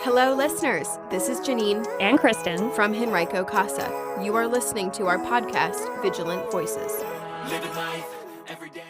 Hello, listeners. This is Janine and Kristen from Henrico Casa. You are listening to our podcast, Vigilant Voices. Living life every day.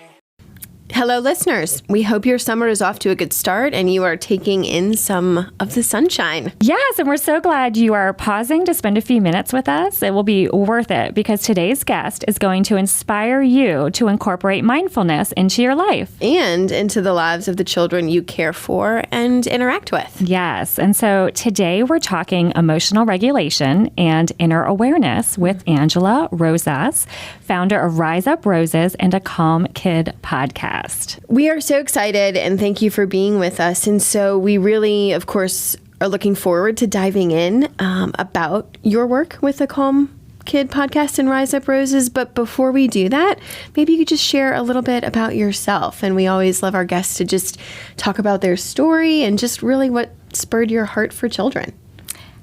Hello, listeners. We hope your summer is off to a good start and you are taking in some of the sunshine. Yes, and we're so glad you are pausing to spend a few minutes with us. It will be worth it because today's guest is going to inspire you to incorporate mindfulness into your life. And into the lives of the children you care for and interact with. Yes, and so today we're talking emotional regulation and inner awareness with Angela Rosas, founder of Rise Up Roses and a Calm Kid podcast. We are so excited and thank you for being with us. And so we really, of course, are looking forward to diving in about your work with the Calm Kid podcast and Rise Up Roses. But before we do that, maybe you could just share a little bit about yourself. And we always love our guests to just talk about their story and just really what spurred your heart for children.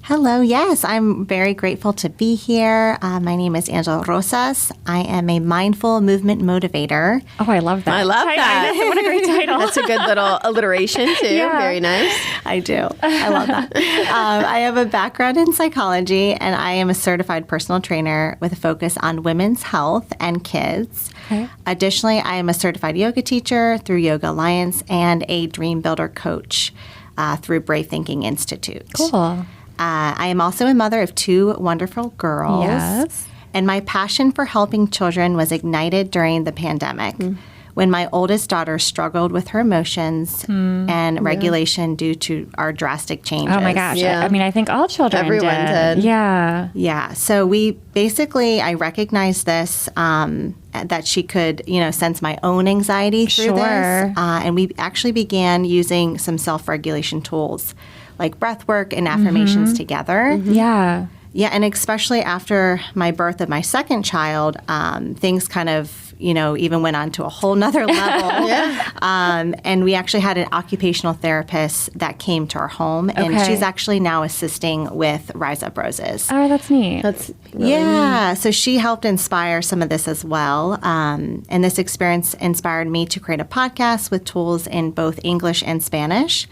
Hello. Yes, I'm very grateful to be here. My name is Angela Rosas. I am a mindful movement motivator. Oh, I love that. I love that. What a great title. That's a good little alliteration, too. Yeah. Very nice. I do. I love that. I have a background in psychology, and I am a certified personal trainer with a focus on women's health and kids. Okay. Additionally, I am a certified yoga teacher through Yoga Alliance and a Dream Builder coach through Brave Thinking Institute. Cool. I am also a mother of two wonderful girls. Yes. And my passion for helping children was ignited during the pandemic when my oldest daughter struggled with her emotions and regulation due to our drastic changes. Oh my gosh. Yeah. I mean, I think all children Everyone did. Yeah. Yeah. So I recognized this, that she could, sense my own anxiety through this. And we actually began using some self-regulation tools like breath work and affirmations together. Yeah. Yeah, and especially after my birth of my second child, things kind of, even went on to a whole nother level. And we actually had an occupational therapist that came to our home, and she's actually now assisting with Rise Up Roses. Oh, that's neat. That's really neat. So she helped inspire some of this as well. And this experience inspired me to create a podcast with tools in both English and Spanish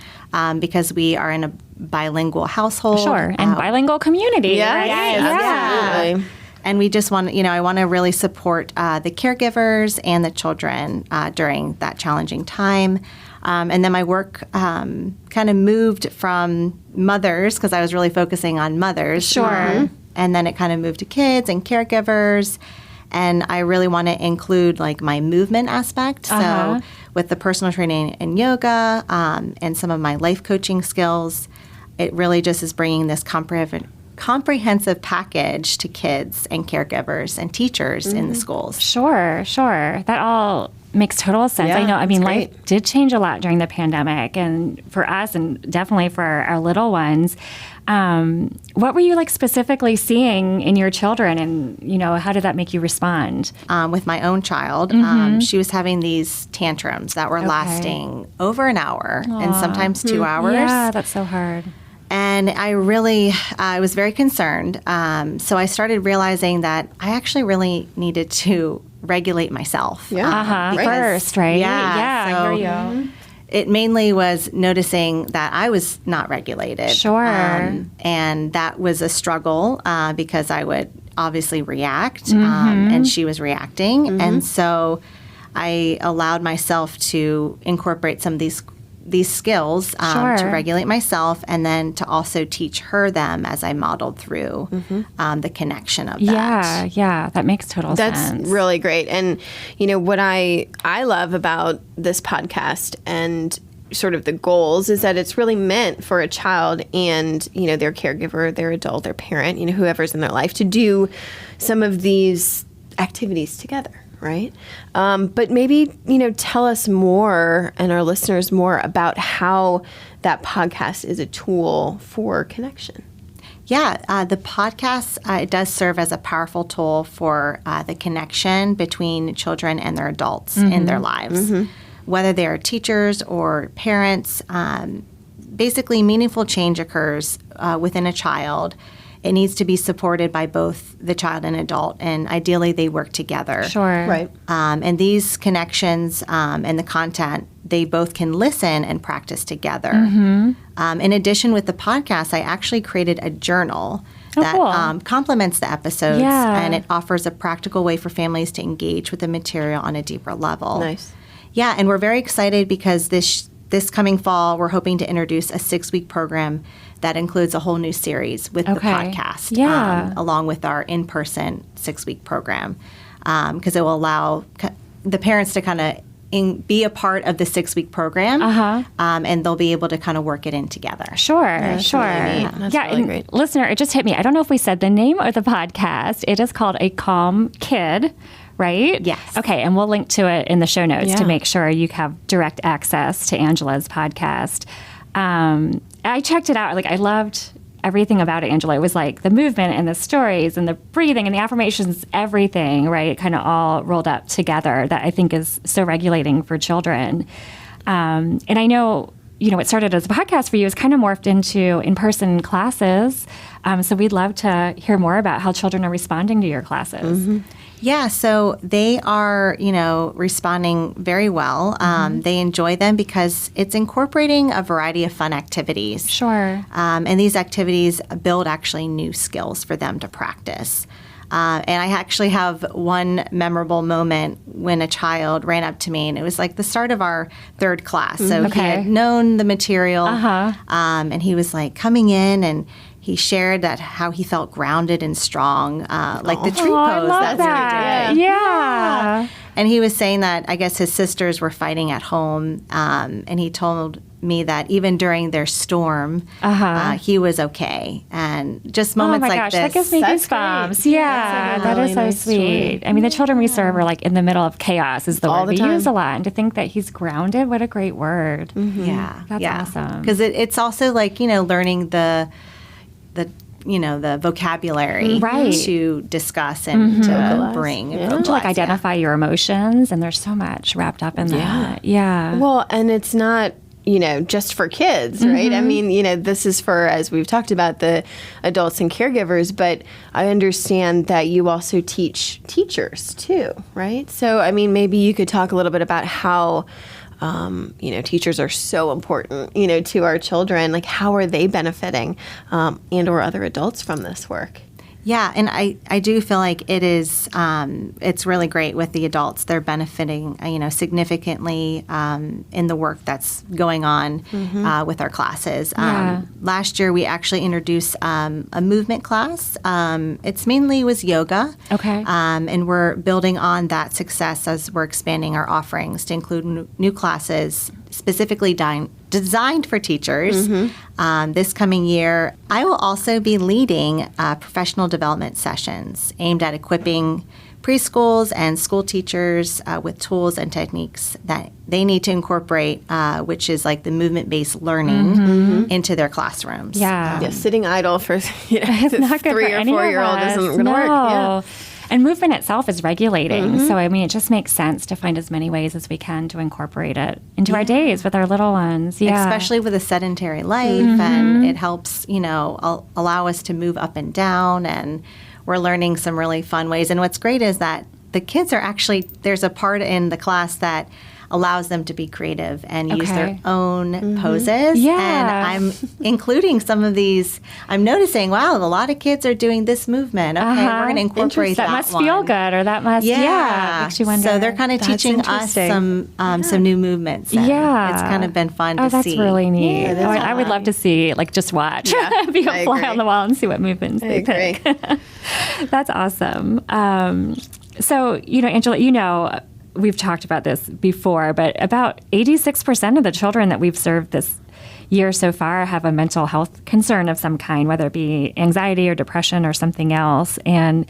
because we are in a bilingual household. Sure, and bilingual community. Yeah, right? absolutely. And we just want, I want to really support the caregivers and the children during that challenging time. And then my work kind of moved from mothers, because I was really focusing on mothers. Sure. And then it kind of moved to kids and caregivers. And I really want to include like my movement aspect. So with the personal training and yoga and some of my life coaching skills, it really just is bringing this comprehensive package to kids and caregivers and teachers in the schools. Sure. That all makes total sense. Yeah, I know. I mean, great. life did change a lot during the pandemic, and for us, and definitely for our little ones. What were you like specifically seeing in your children, and how did that make you respond? With my own child, she was having these tantrums that were lasting over an hour and sometimes 2 hours. Yeah, that's so hard. And I was very concerned. So I started realizing that I actually really needed to regulate myself. First, right? Yeah, I so hear you. It mainly was noticing that I was not regulated. Sure. And that was a struggle because I would obviously react and she was reacting. And so I allowed myself to incorporate some of these skills to regulate myself, and then to also teach her them as I modeled through the connection of that. Yeah, that makes total sense. That's really great. And, what I love about this podcast and sort of the goals is that it's really meant for a child and, their caregiver, their adult, their parent, whoever's in their life to do some of these activities together. Right? But maybe, tell us more and our listeners more about how that podcast is a tool for connection. Yeah, the podcast, it does serve as a powerful tool for the connection between children and their adults in their lives. Whether they are teachers or parents, basically meaningful change occurs within a child. It needs to be supported by both the child and adult, and ideally they work together. Sure. Right. And these connections and the content they both can listen and practice together. In addition, with the podcast, I actually created a journal that cool. complements the episodes, Yeah. and it offers a practical way for families to engage with the material on a deeper level. Nice. Yeah, and we're very excited because this coming fall, we're hoping to introduce a 6-week program that includes a whole new series with the podcast, along with our in-person 6-week program, because it will allow the parents to kind of be a part of the 6-week program, and they'll be able to kind of work it in together. Sure. That's really neat. That's really and great. Listener, it just hit me. I don't know if we said the name of the podcast. It is called A Calm Kid, right? Yes. Okay, and we'll link to it in the show notes to Yeah. make sure you have direct access to Angela's podcast. I checked it out. Like, I loved everything about it, Angela. It was like the movement and the stories and the breathing and the affirmations, everything, right? Kind of all rolled up together that I think is so regulating for children. And I know, what started as a podcast for you is kind of morphed into in-person classes. So we'd love to hear more about how children are responding to your classes. Yeah, so they are, responding very well. They enjoy them because it's incorporating a variety of fun activities. Sure. And these activities build actually new skills for them to practice. And I actually have one memorable moment when a child ran up to me, and it was like the start of our 3rd class. So he had known the material, and he was like coming in, and he shared that how he felt grounded and strong, like the tree I pose. love that. Yeah. And he was saying that I guess his sisters were fighting at home, and he told me that even during their storm, he was okay. And just moments oh my like gosh, this. that gives me That's goosebumps. great. Yeah, That's a that is really so nice sweet. story. I mean, the children we serve are like in the middle of chaos is the All word the we time. use a lot. And to think that he's grounded, what a great word. Yeah, That's awesome. Because it's also like learning the vocabulary Right. to discuss and to bring. Yeah. and To like vocalize, identify your emotions, and there's so much wrapped up in that. Yeah. Well, and it's not, just for kids, right? I mean, this is for, as we've talked about, the adults and caregivers, but I understand that you also teach teachers too, right? So, I mean, maybe you could talk a little bit about how, teachers are so important, to our children. Like, how are they benefiting and or other adults from this work? Yeah, and I do feel like it is, it's really great with the adults. They're benefiting, significantly in the work that's going on with our classes. Yeah. Last year, we actually introduced a movement class. It's mainly was yoga. Okay. And we're building on that success as we're expanding our offerings to include new classes specifically designed for teachers. This coming year, I will also be leading professional development sessions aimed at equipping preschools and school teachers with tools and techniques that they need to incorporate, which is like the movement-based learning into their classrooms. Yeah. Yeah, sitting idle for It's not good 3 for or any 4-year-old of us. isn't going to work. Yeah. And movement itself is regulating. So, I mean, it just makes sense to find as many ways as we can to incorporate it into our days with our little ones. Yeah. Especially with a sedentary life, and it helps, allow us to move up and down, and we're learning some really fun ways. And what's great is that the kids are actually, there's a part in the class that allows them to be creative and use their own poses. Yeah. And I'm including some of these. I'm noticing, wow, a lot of kids are doing this movement. Okay, we're going to incorporate that that must one. feel good, or that must, makes you wonder. So they're kind of That's teaching us interesting. some new movements. And Yeah. it's kind of been fun to that's see. really neat. Yeah, that's I would love to see, like, just watch, be a I fly agree. on the wall and see what movements they agree. pick. That's awesome. So, Angela, we've talked about this before, but about 86% of the children that we've served this year so far have a mental health concern of some kind, whether it be anxiety or depression or something else. And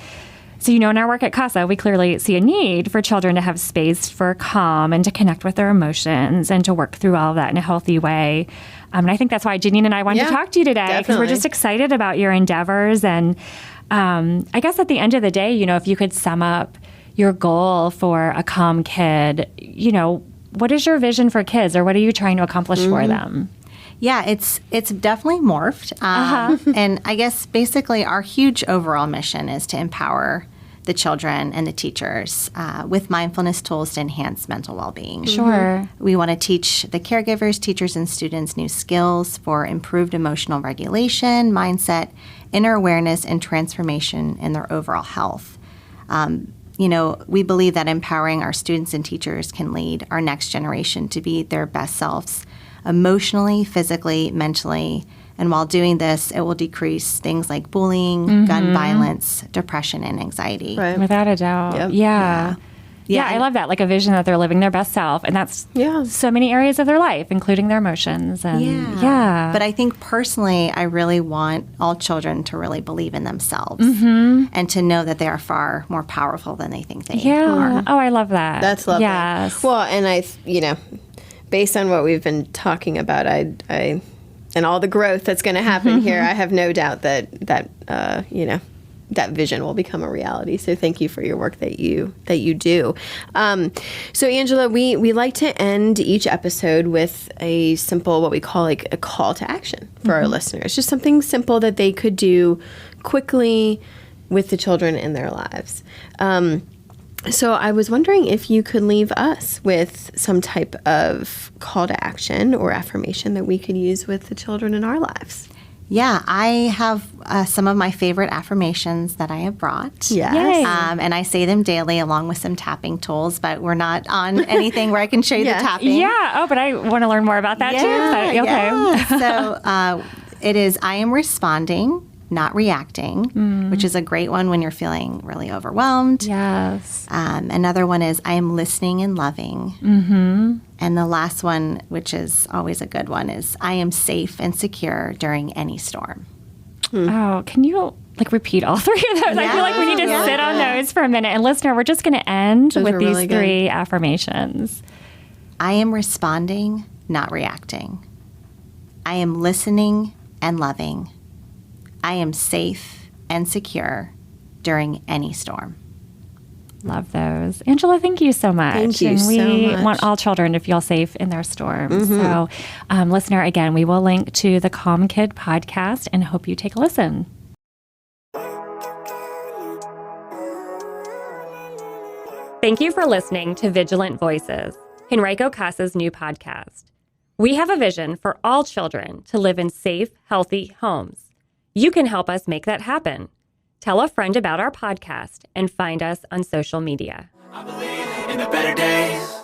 so, in our work at CASA, we clearly see a need for children to have space for calm and to connect with their emotions and to work through all of that in a healthy way. And I think that's why Janine and I wanted to talk to you today, because we're definitely. just excited about your endeavors. And I guess at the end of the day, if you could sum up your goal for a calm kid, what is your vision for kids, or what are you trying to accomplish for them? Yeah, it's definitely morphed. And I guess basically our huge overall mission is to empower the children and the teachers with mindfulness tools to enhance mental well-being. Sure. We want to teach the caregivers, teachers, and students new skills for improved emotional regulation, mindset, inner awareness, and transformation in their overall health. We believe that empowering our students and teachers can lead our next generation to be their best selves emotionally, physically, mentally. And while doing this, it will decrease things like bullying, gun violence, depression, and anxiety. Right. Without a doubt. Yep. Yeah. Yeah, I love that. Like a vision that they're living their best self. And that's so many areas of their life, including their emotions. And But I think personally, I really want all children to really believe in themselves and to know that they are far more powerful than they think they are. Oh, I love that. That's lovely. Yes. Well, and based on what we've been talking about, I and all the growth that's going to happen here, I have no doubt that vision will become a reality. So thank you for your work that you do. So Angela, we like to end each episode with a simple, what we call like a call to action for our listeners. Just something simple that they could do quickly with the children in their lives. So I was wondering if you could leave us with some type of call to action or affirmation that we could use with the children in our lives. Yeah, I have some of my favorite affirmations that I have brought. Yes. Yay. And I say them daily along with some tapping tools, but we're not on anything where I can show you the tapping. Yeah. Oh, but I want to learn more about that too. Okay. So it is, I am responding, not reacting, which is a great one when you're feeling really overwhelmed. Yes. Another one is, I am listening and loving. And the last one, which is always a good one, is, I am safe and secure during any storm. Oh, can you repeat all three of those? I feel like we need to sit on those for a minute. And listener, we're just going to end with these really three affirmations. I am responding, not reacting. I am listening and loving. I am safe and secure during any storm. Love those. Angela, thank you so much. Thank you and so we much. want all children to feel safe in their storms. So, listener, again, we will link to the Calm Kid podcast and hope you take a listen. Thank you for listening to Vigilant Voices, Henrico Casa's new podcast. We have a vision for all children to live in safe, healthy homes. You can help us make that happen. Tell a friend about our podcast and find us on social media. I believe in the better days.